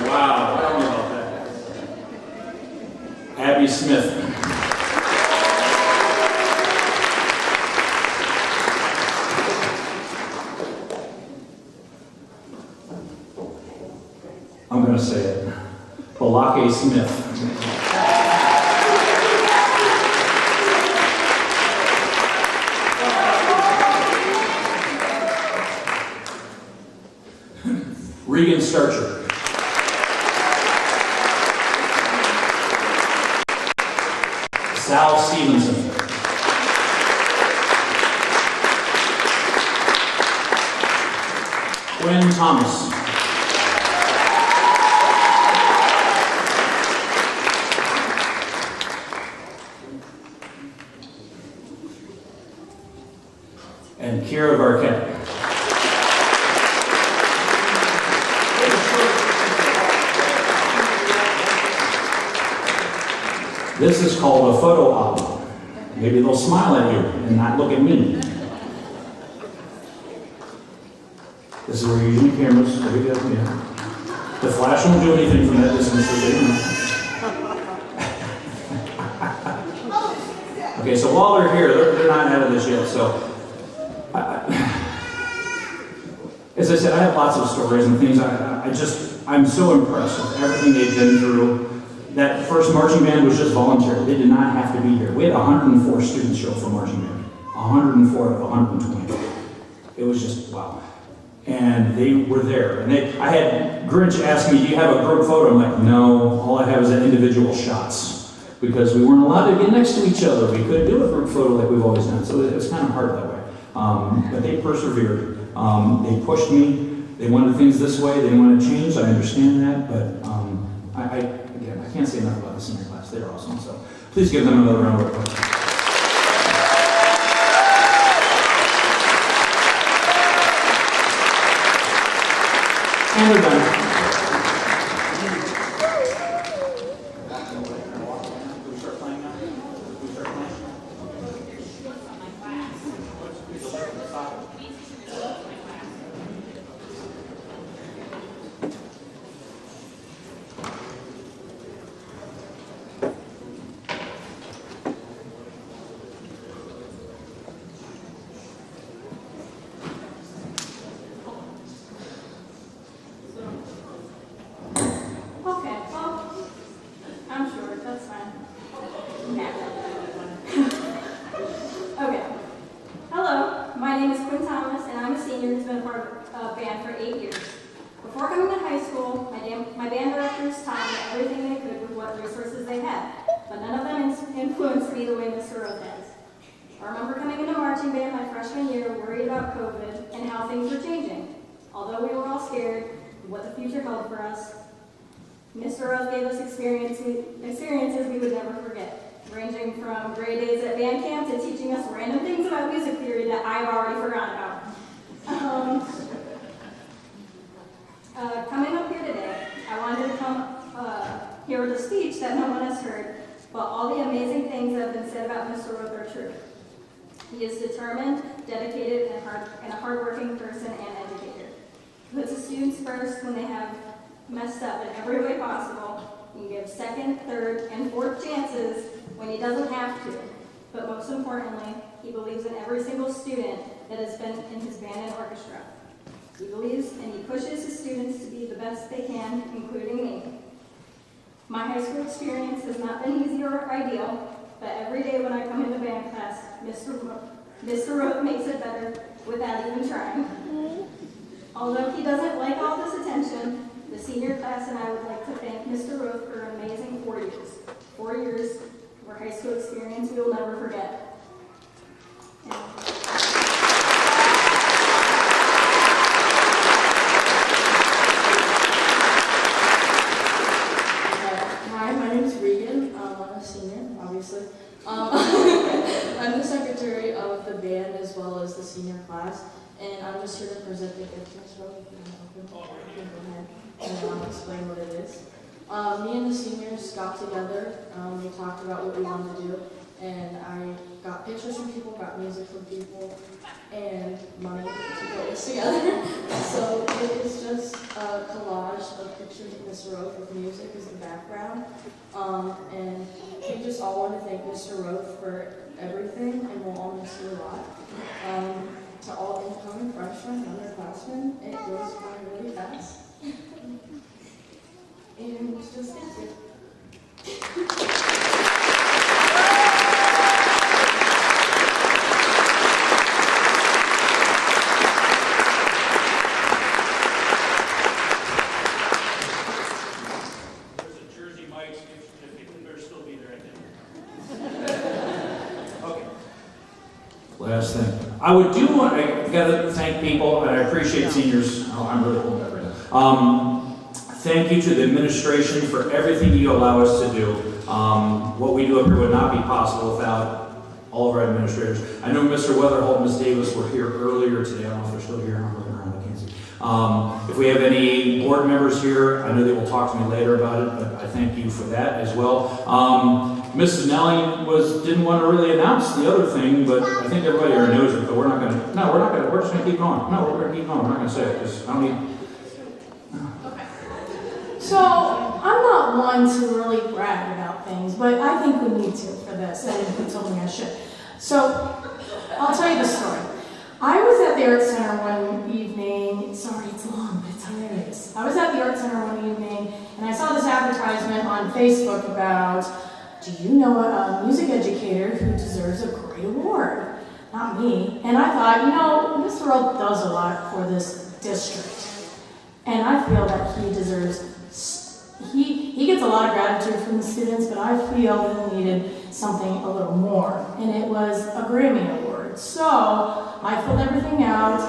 Wow, tell me about that. Abby Smith. going to say it. Balake Smith. Regan Starcher. Sal Stevenson. Quinn Thomas. And Kira Barquette. This is called a photo op. Maybe they'll smile at you and not look at me. This is where you're using cameras. There we go. Yeah. The flash won't do anything from that distance. Okay, so while they're here, they're not out of this yet. So, as I said, I have lots of stories and things. I'm so impressed with everything they've been through. That first marching band was just voluntary. They did not have to be here. We had 104 students show up for marching band. 104 out of 120. It was just, wow. And they were there. And I had Grinch ask me, do you have a group photo? I'm like, no, all I have is individual shots. Because we weren't allowed to get next to each other. We couldn't do a group photo like we've always done. So it was kind of hard that way. But they persevered. They pushed me. They wanted things this way. They wanted to change. I understand that. But I can't say enough about the senior class. They're awesome. So please give them another round of applause. And they're done. Mr. Rose gave us experiences we would never forget, ranging from grade days at band camp to teaching us random things about music theory that I've already forgotten about. Coming up here today, I wanted to come here with a speech that no one has heard, but all the amazing things that have been said about Mr. Rose are true. He is determined, dedicated, and a hardworking person and educator. He puts his students first when they have messed up in every way possible. He gives second, third, and fourth chances when he doesn't have to. But most importantly, he believes in every single student that has been in his band and orchestra. He believes and he pushes his students to be the best they can, including me. My high school experience has not been easy or ideal, but every day when I come into band class, Mr. Roth makes it better without even trying. Although he doesn't like all this attention, the senior class and I would like to thank Mr. Roth for an amazing 4 years. 4 years of high school experience we will never forget. Hi, my name is Regan. I'm a senior, obviously. I'm the secretary of the band as well as the senior class, and I'm just here to present the gift list. And I'll explain what it is. Me and the seniors got together, we talked about what we wanted to do, and I got pictures from people, got music from people, and money to put this together. So it is just a collage of pictures of Mr. Roth with music as the background. And we just all want to thank Mr. Roth for everything, and we'll all miss you a lot. To all incoming freshmen and underclassmen, it goes by really fast. Last thing. I gotta thank people, and I appreciate seniors. Oh, I'm really holding that right now. Thank you to the administration for everything you allow us to do. What we do up here would not be possible without all of our administrators. I know Mr. Weatherholt and Ms. Davis were here earlier today. I don't know if they're still here. I'm looking around. I can't see. If we have any board members here, I know they will talk to me later about it, but I thank you for that as well. Mrs. Nelling didn't want to really announce the other thing, but I think everybody already knows it. But we're just going to keep going. No, we're going to keep going. We're not going to say it because I don't need. So, I'm not one to really brag about things, but I think we need to for this, and you told me I should. So, I'll tell you the story. I was at the Art Center one evening. Sorry, it's long, but it's hilarious. I was at the Art Center one evening, and I saw this advertisement on Facebook about, do you know a music educator who deserves a great award? Not me. And I thought, Mr. Rowe does a lot for this district. And I feel that he deserves, he gets a lot of gratitude from the students, but I feel he needed something a little more. And it was a Grammy Award. So I filled everything out.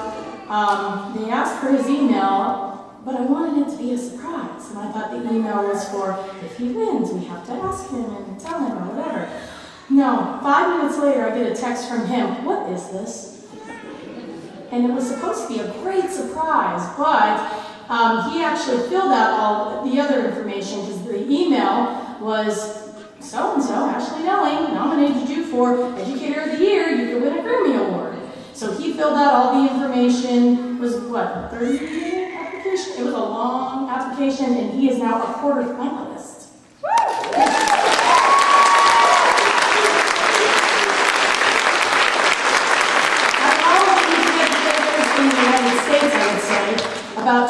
They asked for his email, but I wanted it to be a surprise. And I thought the email was for, if he wins, we have to ask him and tell him or whatever. No, 5 minutes later, I get a text from him. What is this? And it was supposed to be a great surprise, but he actually filled out all the other information because the email was, so-and-so, Ashley Nelling, nominated you for Educator of the Year. You could win a Grammy Award. So he filled out all the information. It was, what, 30-minute application? It was a long application, and he is now a quarter finalist. Out of all of these educators in the United States, I would say, about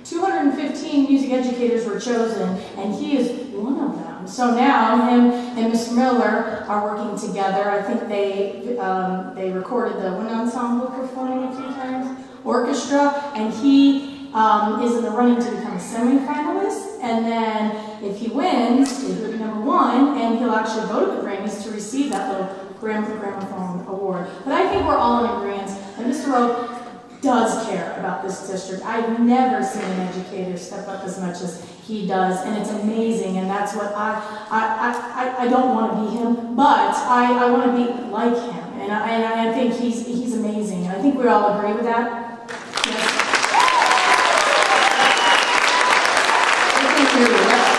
215 music educators were chosen, and he is one of them. So now him and Mr. Miller are working together. I think they recorded the wind ensemble performing a few times, orchestra, and he is in the running to become a semi-finalist. And then if he wins, he will be #1, and he'll actually go to the Grammys to receive that little gramophone award. But I think we're all in agreement that Mr. Rowe does care about this district. I've never seen an educator step up as much as he does, and it's amazing, and that's what I don't want to be him, but I want to be like him, and I think he's amazing, and I think we all agree with that. Yes. I think you're right.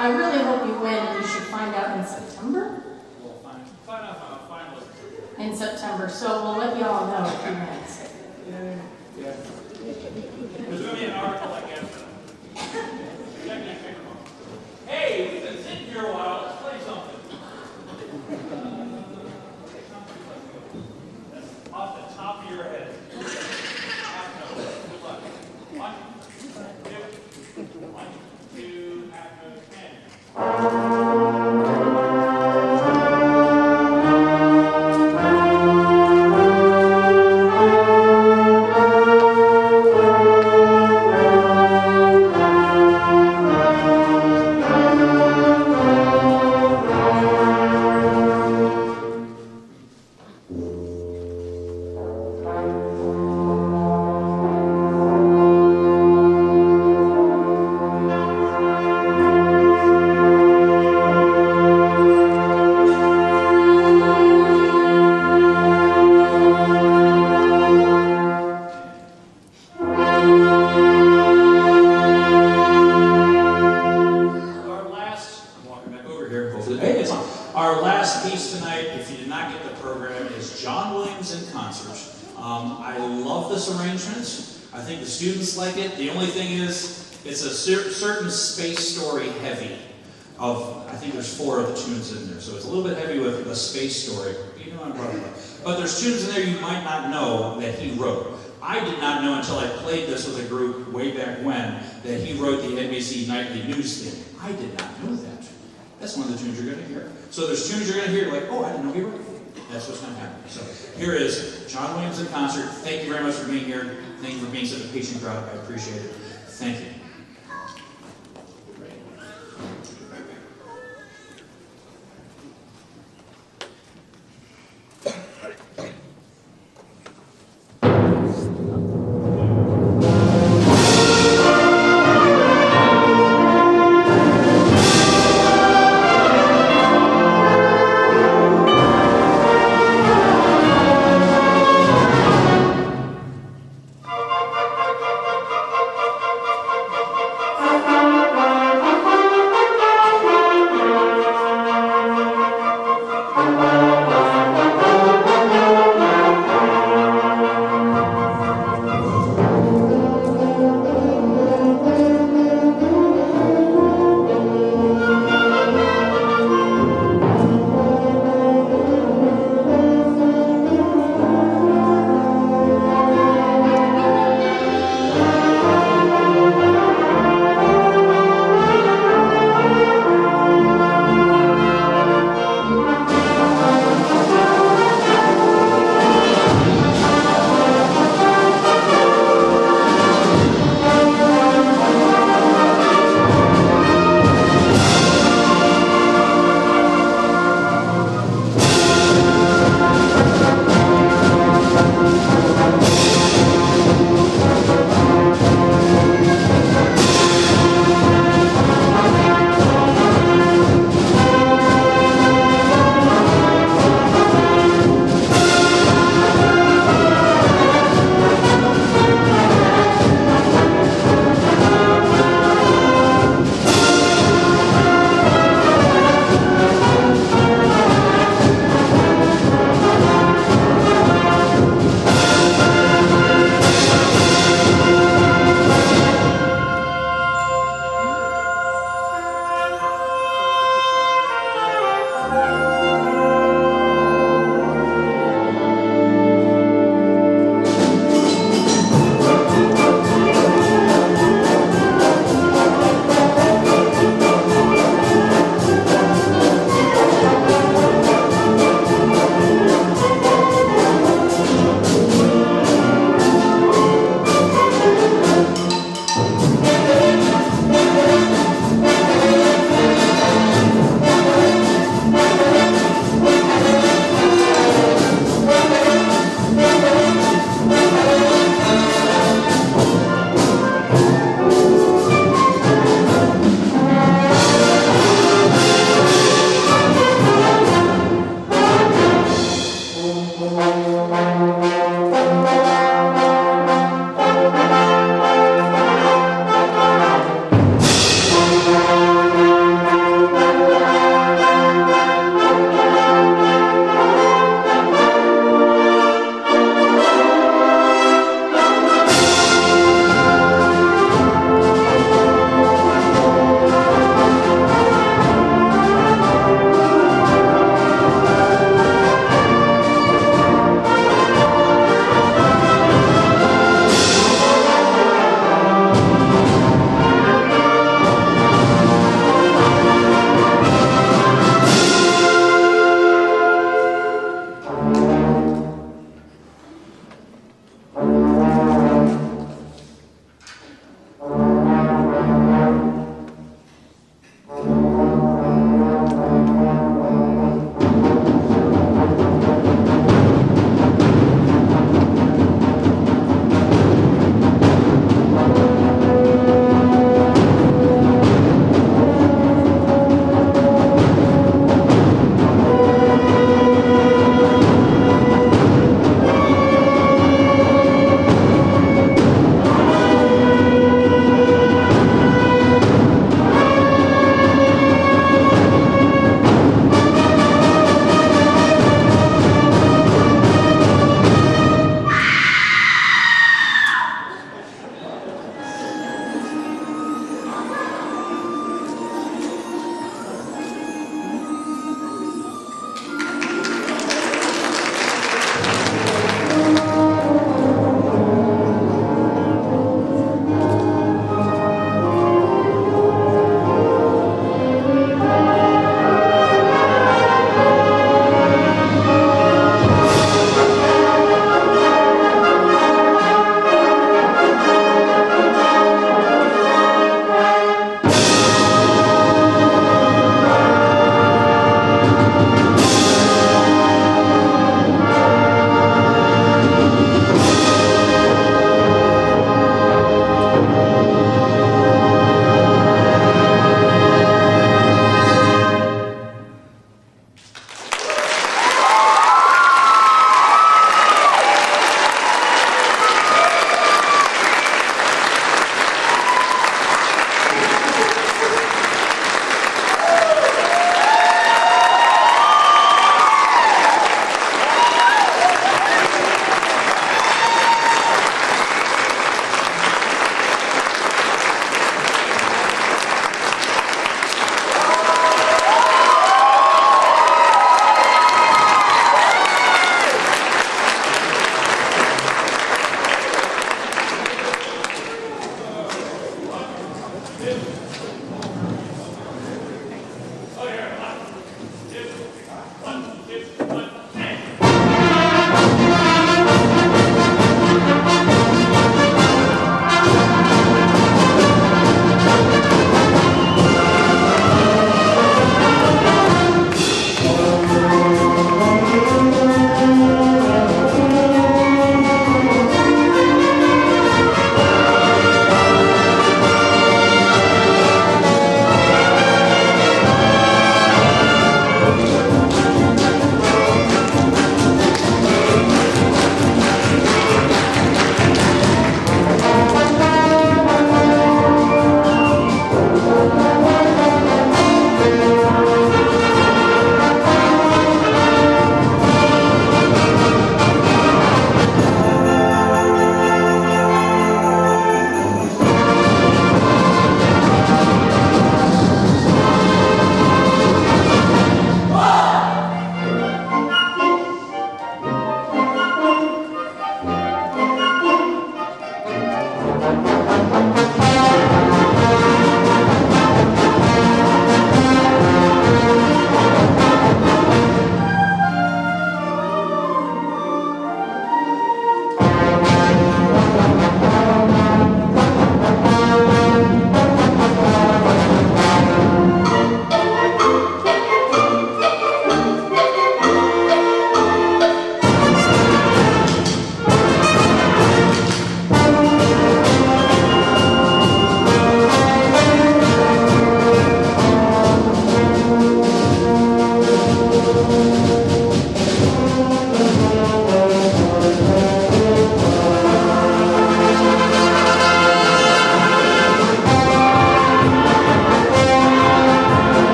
I really hope you win, and you should find out in September? We'll find out finalists. In September, so we'll let you all know if he wins. Yeah. There's going to be an article, I guess. Hey, we've been sitting here a while. Let's play something. That's off the top of your head. Good luck. 1, 2, half note, 10. Our last piece tonight, if you did not get the program, is John Williams in concert. I love this arrangement. I think the students like it. The only thing is, it's a certain space story heavy. I think there's 4 of the tunes in there, so it's a little bit heavy with the space story. You know what I'm talking about. But there's tunes in there you might not know that he wrote. I did not know until I played this with a group way back when that he wrote the NBC Nightly News theme. I did not know that. That's one of the tunes you're going to hear. So there's tunes you're going to hear like, oh, I didn't know he wrote it. That's what's going to happen. So here is John Williams in concert. Thank you very much for being here. Thank you for being such a patient crowd. I appreciate it. Thank you.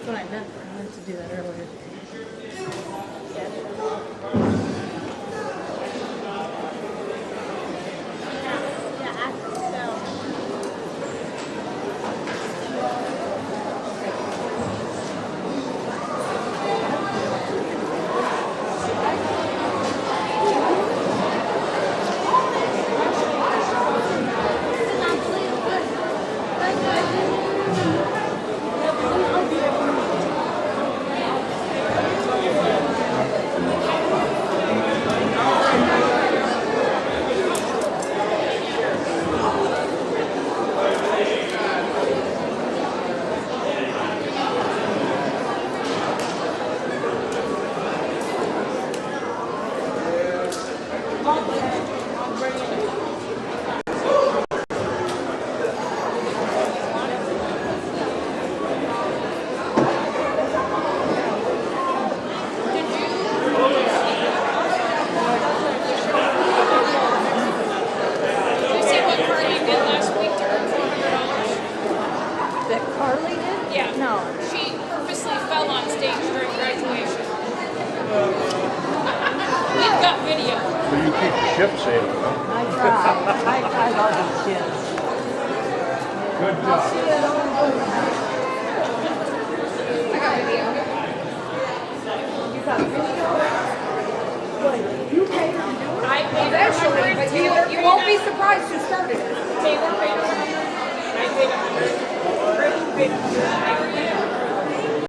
That's what I meant. I meant to do that earlier. Ship sailing, huh? I try. I love these kids. Good I'll job. see you at home. I got video. You got video? What, you paid her to do it? I paid her Eventually, $100. but you won't be surprised who started it. Taylor paid her $100. I paid $100.